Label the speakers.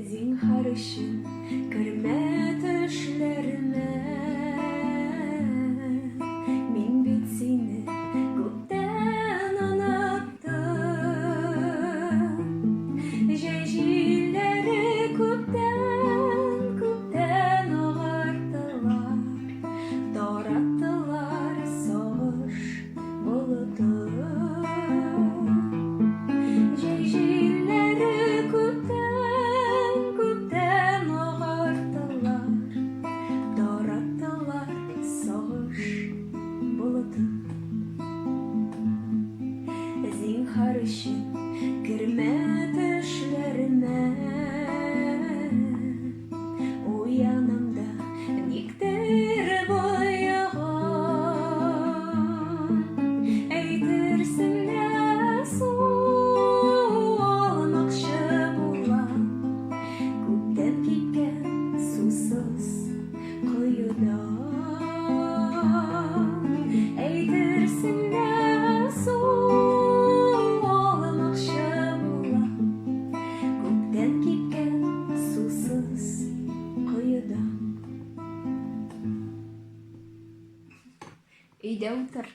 Speaker 1: Зинһар өчен кермә төшләремә. Мин бит сине күптән оныттым. Җәй җилләре күптән агартылар, тараттылар сагыш болытын. Җәй җилләре күптән агартылар, тараттылар сагыш болытын. Зинһар өчен кермә төшләремә. Уянымда никтер бояган, әйтерсең дә су алмакчы булам. Күптән кипкән сусыз коедан, әйтерсең дә су алмакчы булам. Күптән кипкән сусыз коедан. Өйдә утыр.